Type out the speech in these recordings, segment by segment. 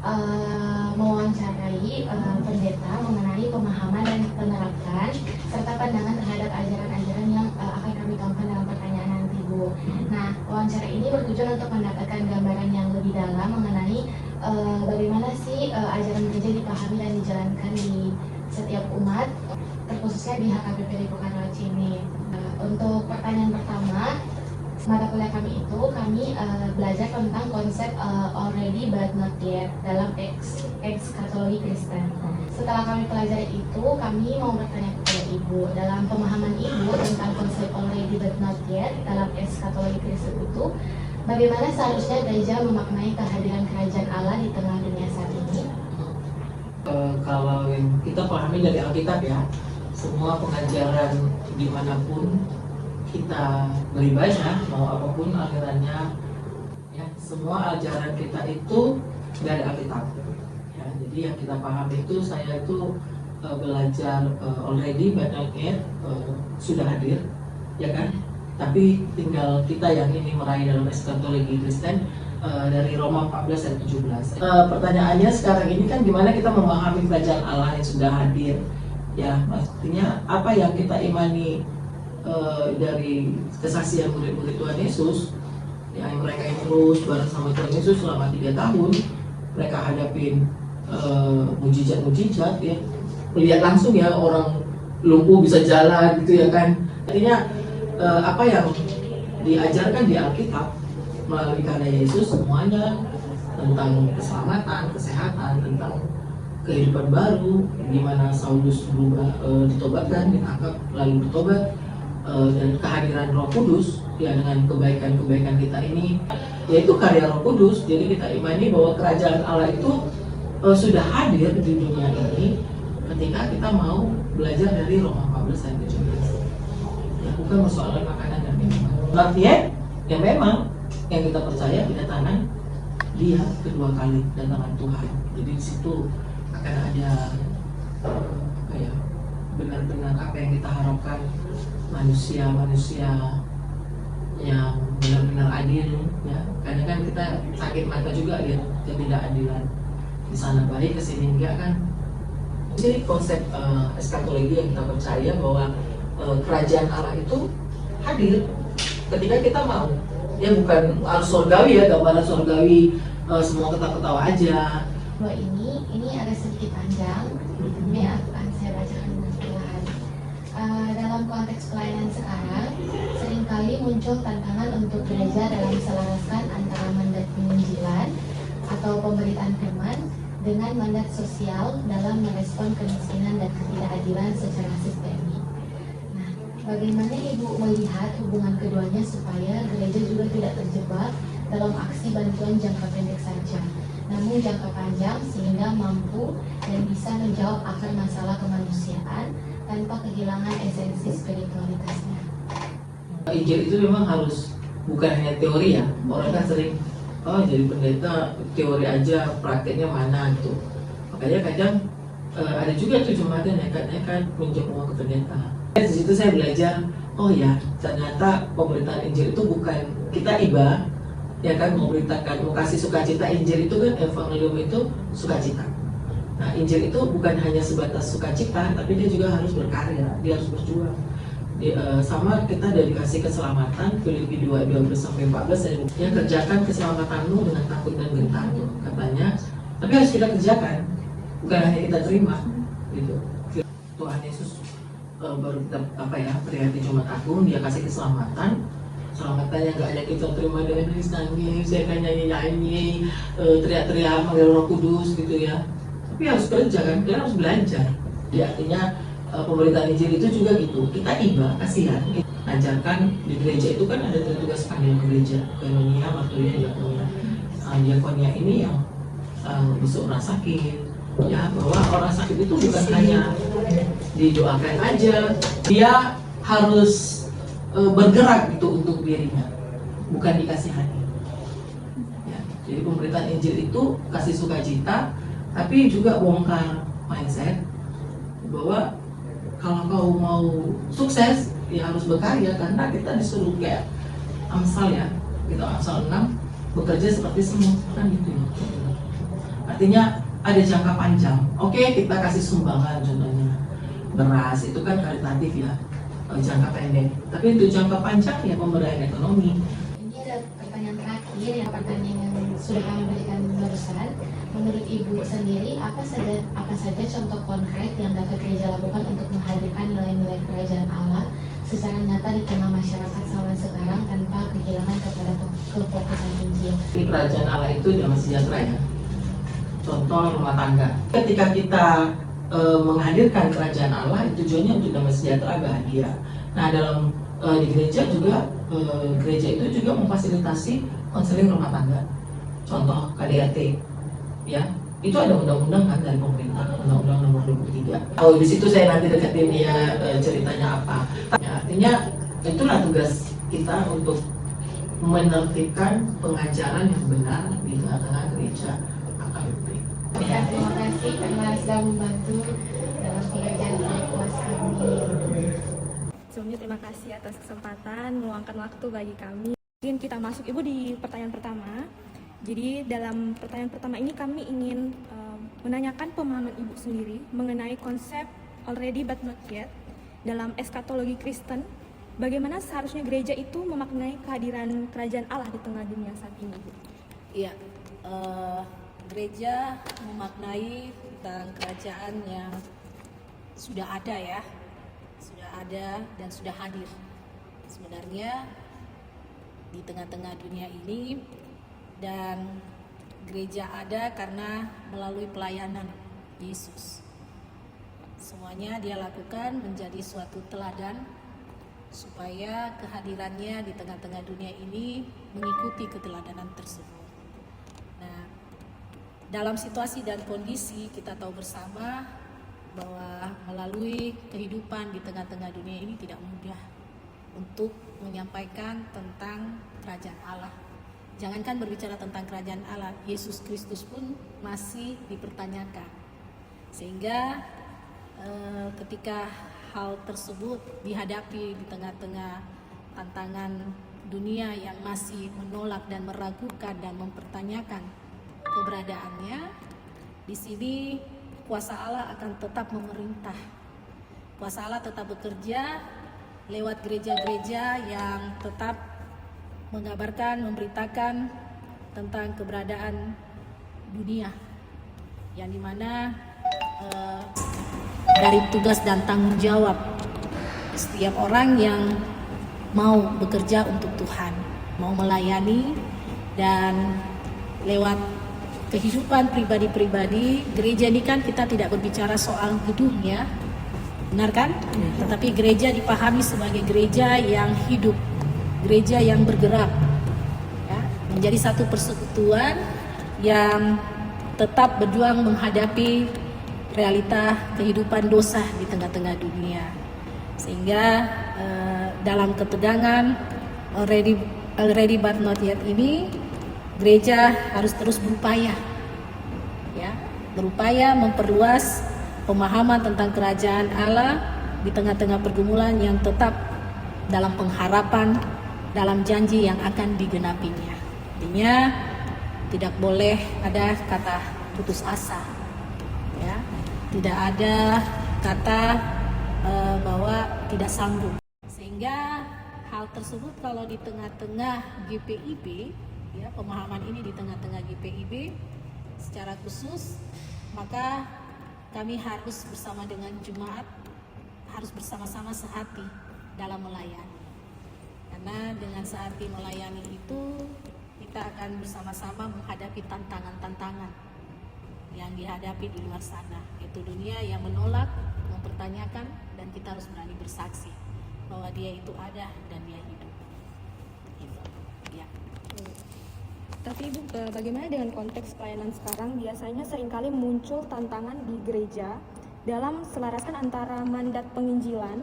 mewawancarai pendeta mengenai pemahaman dan penerapan serta pandangan terhadap ajaran-ajaran yang akan kami tuangkan dalam pertanyaan nanti, Bu. Nah, wawancara ini bertujuan untuk mendapatkan gambaran yang lebih dalam mengenai bagaimana sih ajaran gereja dipahami dan dijalankan di setiap umat, terkhususnya di HKBP Depok Karawaci ini. Untuk pertanyaan pertama, mata kuliah kami itu belajar tentang konsep already but not yet dalam ex-katologi Kristen. Setelah kami pelajari itu, kami mau bertanya kepada Ibu, dalam pemahaman Ibu tentang konsep already but not yet dalam ex-katologi Kristen itu, bagaimana seharusnya gereja memaknai kehadiran kerajaan Allah di tengah dunia saat ini? Kalau yang kita pahami dari Alkitab ya, semua pengajaran dimanapun kita beribadah, mau apapun alirannya, ya, semua ajaran kita itu dari Alkitab. Ya, jadi yang kita pahami itu, saya itu belajar already but not yet sudah hadir, ya kan? Tapi tinggal kita yang ini meraih dalam eskatologi Kristen dari Roma 14 ayat 17. Pertanyaannya sekarang ini kan gimana kita memahami kerajaan Allah yang sudah hadir? Ya, maksudnya apa yang kita imani dari kesaksian murid-murid Tuhan Yesus, yang mereka yang terus bareng sama Tuhan Yesus selama 3 tahun, mereka hadapin mujizat-mujizat, ya, melihat langsung ya orang lumpuh bisa jalan gitu ya kan. Artinya apa yang diajarkan di Alkitab melalui karya Yesus semuanya tentang keselamatan, kesehatan, tentang kehidupan baru, di mana Saulus berubah, ditobatkan, ditangkap lalu bertobat, dan kehadiran Roh Kudus ya dengan kebaikan-kebaikan kita ini, yaitu karya Roh Kudus. Jadi kita imani bahwa kerajaan Allah itu sudah hadir di dunia ini ketika kita mau belajar dari Roma 14 ayat 17. Ya, bukan persoalan makanan dan minuman. Artinya yang memang yang kita percaya kedatangan Dia kedua kali, kedatangan Tuhan. Jadi di situ akan ada benar-benar apa yang kita harapkan, manusia yang benar-benar adil, ya. Karena kan kita sakit mata juga lihat ketidakadilan di sana baik kesini enggak kan. Jadi konsep eskatologi yang kita percaya bahwa kerajaan Allah itu hadir ketika kita mau, ya bukan harus surgawi ya, gambaran surgawi semua ketawa-ketawa aja. Bahwa ini agak sedikit panjang, ya akan saya bacakan dengan perlahan. Dalam konteks pelayanan sekarang, seringkali muncul tantangan untuk gereja dalam menselaraskan antara mandat penginjilan atau pemberitaan firman dengan mandat sosial dalam merespon kemiskinan dan ketidakadilan secara sistemik. Nah, bagaimana Ibu melihat hubungan keduanya supaya gereja juga tidak terjebak dalam aksi bantuan jangka pendek saja, namun jangka panjang sehingga mampu dan bisa menjawab akar masalah kemanusiaan tanpa kehilangan esensi spiritualitasnya? Injil itu memang harus bukan hanya teori ya. Orang kan sering jadi pendeta teori aja, prakteknya mana gitu. Makanya kadang ada juga tuh jemaatan yang nekat minjem uang ke pendeta. Di situ saya belajar, oh ya ternyata pemberitaan Injil itu bukan kita iba, ya kan, memberitakan, mau kasih sukacita. Injil itu kan, evangelium itu sukacita. Nah, Injil itu bukan hanya sebatas sukacita, tapi dia juga harus berkarya, dia harus berjuang. Sama kita udah dikasih keselamatan, Filipi 2:12-14, ya, kerjakan keselamatanmu dengan takut dan gentar tuh katanya. Tapi harus kita kerjakan, bukan hanya kita terima gitu. Tuhan Yesus baru prihatin Jumat Agung, dia kasih keselamatan. Selamatannya nggak hanya kita terima dengan nangis, saya kan nyanyi, teriak-teriak manggil Roh Kudus gitu ya. Tapi harus kerja kan, kita harus belajar. Jadi artinya pemberitaan Injil itu juga gitu. Kita iba, kasihan, ajarkan di gereja itu kan ada tugas panggilan gereja, koinonia, marturia, diakonia. Diakonia ini yang besok orang sakit, ya, bahwa orang sakit itu bukan hanya didoakan aja, dia harus bergerak gitu untuk dirinya, bukan dikasihani. Ya, jadi pemberitaan Injil itu kasih sukacita, tapi juga bongkar mindset bahwa kalau kau mau sukses ya harus berkarya, karena kita disuruh kayak Amsal ya, kita Amsal 6 bekerja seperti semut kan gitu ya. Artinya ada jangka panjang. Oke, kita kasih sumbangan contohnya beras, itu kan karitatif ya, jangka pendek. Tapi untuk jangka panjang ya pemberdayaan ekonomi. Ini ada pertanyaan terakhir, yang pertanyaan yang sudah kami berikan barusan. Menurut Ibu sendiri, apa saja contoh konkret yang dapat gereja lakukan untuk menghadirkan nilai-nilai kerajaan Allah secara nyata di tengah masyarakat zaman sekarang tanpa kehilangan kepada kefokusan Injil? Di kerajaan Allah itu damai sejahtera ya. Contoh rumah tangga. Ketika kita menghadirkan kerajaan Allah, tujuannya untuk damai sejahtera, bahagia. Nah, dalam di gereja juga, gereja itu juga memfasilitasi konseling rumah tangga. Contoh KDRT, ya, itu ada undang-undang kan dari pemerintah, Undang-Undang Nomor 23. Oh, di situ saya nanti deketin dia ceritanya apa. Ya, artinya itulah tugas kita untuk menertibkan pengajaran yang benar di tengah-tengah gereja AKBP. Ya, terima kasih karena sudah membantu dalam pengerjaan kuas kami. Sebelumnya terima kasih atas kesempatan meluangkan waktu bagi kami. Mungkin kita masuk Ibu di pertanyaan pertama. Jadi dalam pertanyaan pertama ini kami ingin menanyakan pemahaman Ibu sendiri mengenai konsep already but not yet dalam eskatologi Kristen. Bagaimana seharusnya gereja itu memaknai kehadiran kerajaan Allah di tengah dunia saat ini, Bu? Iya, gereja memaknai tentang kerajaan yang sudah ada ya, sudah ada dan sudah hadir. Sebenarnya di tengah-tengah dunia ini, dan gereja ada karena melalui pelayanan Yesus. Semuanya dia lakukan menjadi suatu teladan supaya kehadirannya di tengah-tengah dunia ini mengikuti keteladanan tersebut. Nah, dalam situasi dan kondisi kita tahu bersama bahwa melalui kehidupan di tengah-tengah dunia ini tidak mudah untuk menyampaikan tentang kerajaan Allah. Jangankan berbicara tentang kerajaan Allah, Yesus Kristus pun masih dipertanyakan. Sehingga ketika hal tersebut dihadapi di tengah-tengah tantangan dunia yang masih menolak dan meragukan dan mempertanyakan keberadaannya, di sini kuasa Allah akan tetap memerintah. Kuasa Allah tetap bekerja lewat gereja-gereja yang tetap mengabarkan, memberitakan tentang keberadaan dunia, yang dimana dari tugas dan tanggung jawab setiap orang yang mau bekerja untuk Tuhan, mau melayani, dan lewat kehidupan pribadi-pribadi. Gereja ini kan kita tidak berbicara soal gedung ya, benar kan? Tetapi gereja dipahami sebagai gereja yang hidup, gereja yang bergerak ya, menjadi satu persekutuan yang tetap berjuang menghadapi realita kehidupan dosa di tengah-tengah dunia. Sehingga dalam ketegangan already but not yet ini, gereja harus terus berupaya ya, berupaya memperluas pemahaman tentang kerajaan Allah di tengah-tengah pergumulan yang tetap dalam pengharapan, dalam janji yang akan digenapinya. Artinya tidak boleh ada kata putus asa ya, tidak ada kata bahwa tidak sanggup. Sehingga hal tersebut kalau di tengah-tengah GPIB ya, pemahaman ini di tengah-tengah GPIB secara khusus, maka kami harus bersama dengan jemaat, harus bersama-sama sehati dalam melayani. Karena dengan sehati melayani itu, kita akan bersama-sama menghadapi tantangan-tantangan yang dihadapi di luar sana, yaitu dunia yang menolak, mempertanyakan, dan kita harus berani bersaksi bahwa Dia itu ada dan Dia hidup. Gitu. Ya. Tapi Ibu, bagaimana dengan konteks pelayanan sekarang? Biasanya seringkali muncul tantangan di gereja dalam selaraskan antara mandat penginjilan,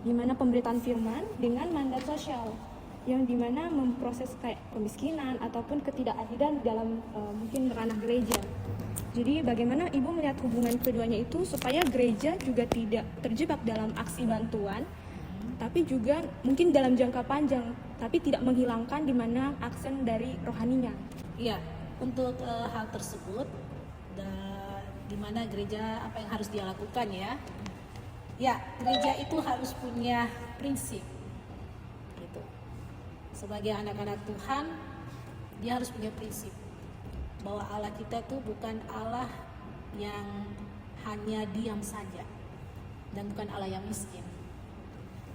di mana pemberitaan firman, dengan mandat sosial, yang dimana memproses kayak kemiskinan ataupun ketidakadilan dalam mungkin ranah gereja. Jadi bagaimana Ibu melihat hubungan keduanya itu supaya gereja juga tidak terjebak dalam aksi bantuan, tapi juga mungkin dalam jangka panjang, tapi tidak menghilangkan di mana aksen dari rohaninya. Iya, untuk hal tersebut di mana gereja apa yang harus dia lakukan ya. Ya, gereja itu harus punya prinsip. Gitu. Sebagai anak-anak Tuhan, dia harus punya prinsip bahwa Allah kita tuh bukan Allah yang hanya diam saja dan bukan Allah yang miskin.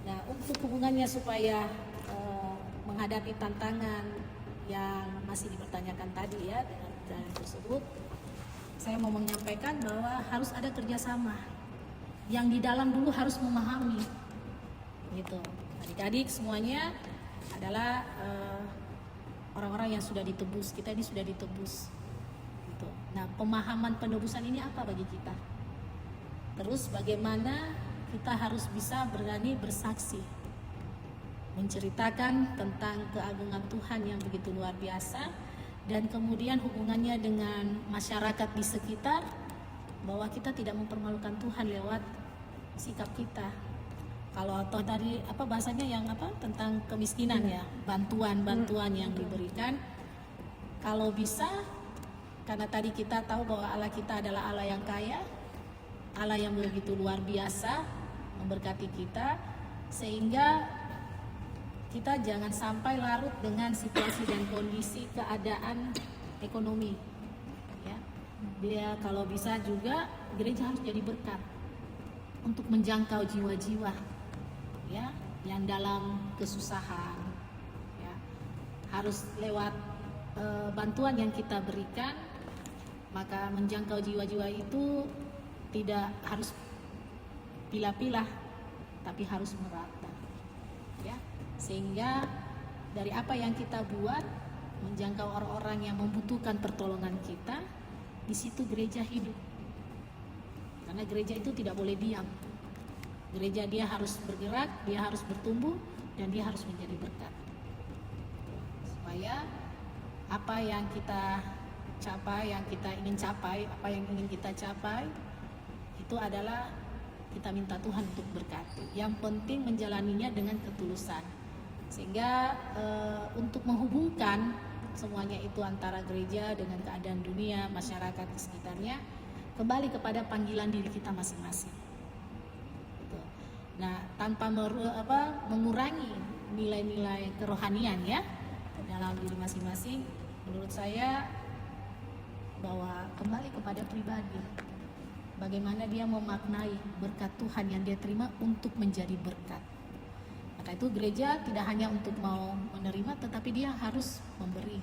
Nah, untuk hubungannya supaya menghadapi tantangan yang masih dipertanyakan tadi ya dengan pertanyaan tersebut, saya mau menyampaikan bahwa harus ada kerjasama. Yang di dalam dulu harus memahami, gitu. Adik-adik semuanya adalah orang-orang yang sudah ditebus. Kita ini sudah ditebus. Gitu. Nah, pemahaman penebusan ini apa bagi kita? Terus bagaimana kita harus bisa berani bersaksi, menceritakan tentang keagungan Tuhan yang begitu luar biasa, dan kemudian hubungannya dengan masyarakat di sekitar, bahwa kita tidak mempermalukan Tuhan lewat sikap kita. Kalau atau tadi apa bahasanya yang apa tentang kemiskinan ya, bantuan yang diberikan, kalau bisa, karena tadi kita tahu bahwa Allah kita adalah Allah yang kaya, Allah yang begitu luar biasa memberkati kita, sehingga kita jangan sampai larut dengan situasi dan kondisi keadaan ekonomi. Ya, dia kalau bisa juga gereja harus jadi berkat untuk menjangkau jiwa-jiwa, ya, yang dalam kesusahan. Ya, harus lewat bantuan yang kita berikan, maka menjangkau jiwa-jiwa itu tidak harus pilah-pilah, tapi harus merata. Ya, sehingga dari apa yang kita buat menjangkau orang-orang yang membutuhkan pertolongan kita, di situ gereja hidup. Karena gereja itu tidak boleh diam. Gereja dia harus bergerak, dia harus bertumbuh, dan dia harus menjadi berkat. Supaya apa yang kita capai, yang kita ingin capai, apa yang ingin kita capai, itu adalah kita minta Tuhan untuk berkati. Yang penting menjalaninya dengan ketulusan. Sehingga untuk menghubungkan semuanya itu antara gereja dengan keadaan dunia, masyarakat di sekitarnya, kembali kepada panggilan diri kita masing-masing. Nah, tanpa mengurangi nilai-nilai kerohanian ya dalam diri masing-masing, menurut saya bahwa kembali kepada pribadi, bagaimana dia memaknai berkat Tuhan yang dia terima untuk menjadi berkat. Maka itu gereja tidak hanya untuk mau menerima, tetapi dia harus memberi.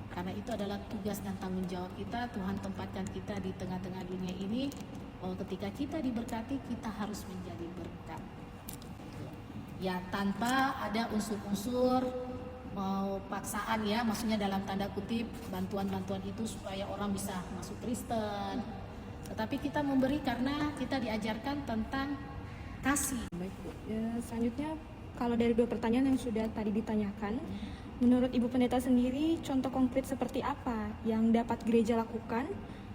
Karena itu adalah tugas dan tanggung jawab kita. Tuhan tempatkan kita di tengah-tengah dunia ini, bahwa ketika kita diberkati, kita harus menjadi berkat. Ya, tanpa ada unsur-unsur mau paksaan ya, maksudnya dalam tanda kutip bantuan-bantuan itu supaya orang bisa masuk Kristen. Tetapi kita memberi karena kita diajarkan tentang kasih. Baik, Bu. Ya, selanjutnya kalau dari dua pertanyaan yang sudah tadi ditanyakan, menurut Ibu Pendeta sendiri, contoh konkret seperti apa yang dapat gereja lakukan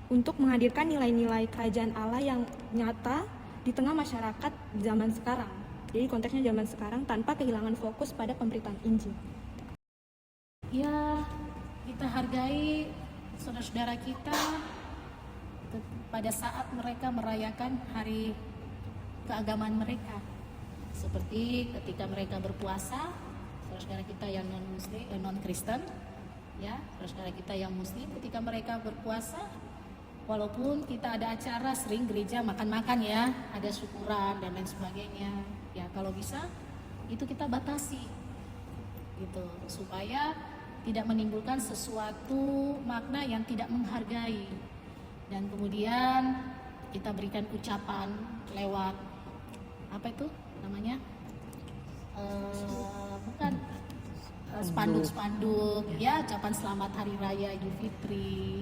untuk menghadirkan nilai-nilai kerajaan Allah yang nyata di tengah masyarakat zaman sekarang? Jadi konteksnya zaman sekarang tanpa kehilangan fokus pada pemberitaan Injil. Ya, kita hargai saudara-saudara kita pada saat mereka merayakan hari keagamaan mereka. Seperti ketika mereka berpuasa, saudara-saudara kita yang non-Kristen, ya, saudara-saudara kita yang Muslim, ketika mereka berpuasa, walaupun kita ada acara sering gereja makan-makan ya, ada syukuran dan lain sebagainya, ya kalau bisa itu kita batasi, gitu, supaya tidak menimbulkan sesuatu makna yang tidak menghargai. Dan kemudian kita berikan ucapan lewat apa itu namanya? Bukan spanduk-spanduk ya, ucapan selamat hari raya Idul Fitri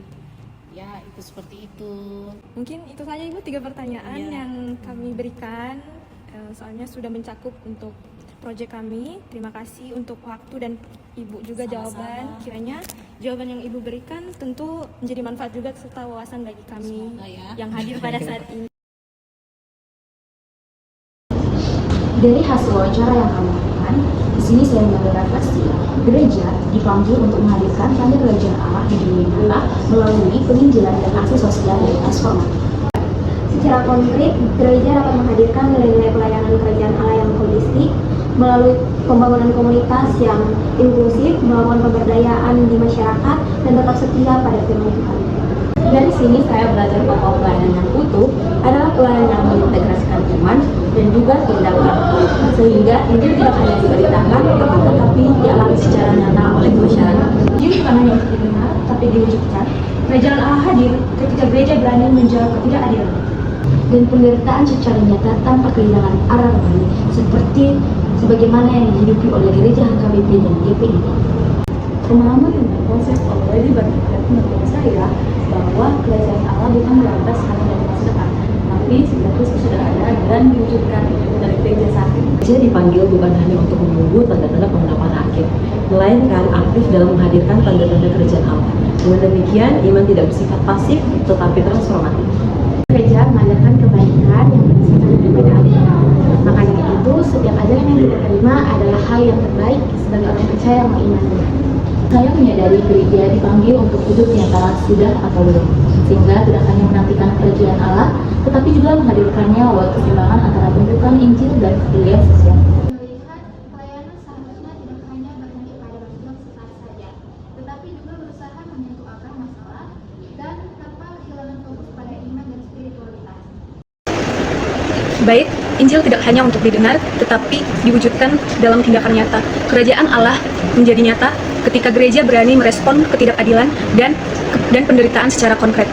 ya, itu seperti itu. Mungkin itu saja Ibu 3 pertanyaan yang kami berikan, soalnya sudah mencakup untuk proyek kami. Terima kasih untuk waktu dan Ibu juga jawaban. Kiranya jawaban yang Ibu berikan tentu menjadi manfaat juga serta wawasan bagi kami yang hadir pada saat ini. Dari hasil wawancara yang kami lakukan, sini saya mengambil refleksi, gereja dipanggil untuk menghadirkan tanda kerajaan Allah di dunia nyata melalui penginjilan dan aksi sosial yang transformatif. Secara konkret, gereja dapat menghadirkan nilai-nilai pelayanan kerajaan Allah yang holistik melalui pembangunan komunitas yang inklusif, melakukan pemberdayaan di masyarakat, dan tetap setia pada firman Tuhan. Dari sini saya belajar bahwa pelayanan yang utuh adalah pelayanan yang mengintegrasikan iman dan juga tindakan, sehingga Injil tidak hanya diberitakan tetapi dialami secara nyata oleh masyarakat. Injil bukan hanya untuk didengar, tapi diwujudkan. Kerajaan Allah hadir ketika gereja berani menjawab ketidakadilan dan penderitaan secara nyata tanpa kehilangan arah rohani, seperti sebagaimana yang dihidupi oleh gereja HKBP dan GPI. Pemahaman tentang konsep already berkaitan menurut saya bahwa kerajaan Allah bukan lantas hanya dari masa depan, tapi sejak Kristus sudah ada dan diwujudkan dari gereja saat ini. Gereja dipanggil bukan hanya untuk menunggu tanda-tanda penggenapan akhir, melainkan aktif dalam menghadirkan tanda-tanda kerajaan Allah. Dengan demikian, iman tidak bersifat pasif, tetapi transformatif. Gereja mengadakan kebaikan yang berdasarkan kepada Alkitab. Makanya itu, setiap ajaran yang kita terima adalah hal yang terbaik sebagai orang percaya yang mengimani. Saya menyadari gereja dipanggil untuk hidup di antara sudah atau belum, sehingga tidak hanya menantikan kerajaan Allah, tetapi juga menghadirkannya lewat keseimbangan antara bentukan Injil dan pilihan sosial. Melihat pelayanan seharusnya tidak hanya berhenti pada bantuan sesaat saja, tetapi juga berusaha menyentuh akar masalah dan tanpa kehilangan fokus pada iman dan spiritualitas. Baik, Injil tidak hanya untuk didengar, tetapi diwujudkan dalam tindakan nyata. Kerajaan Allah menjadi nyata ketika gereja berani merespon ketidakadilan dan penderitaan secara konkret.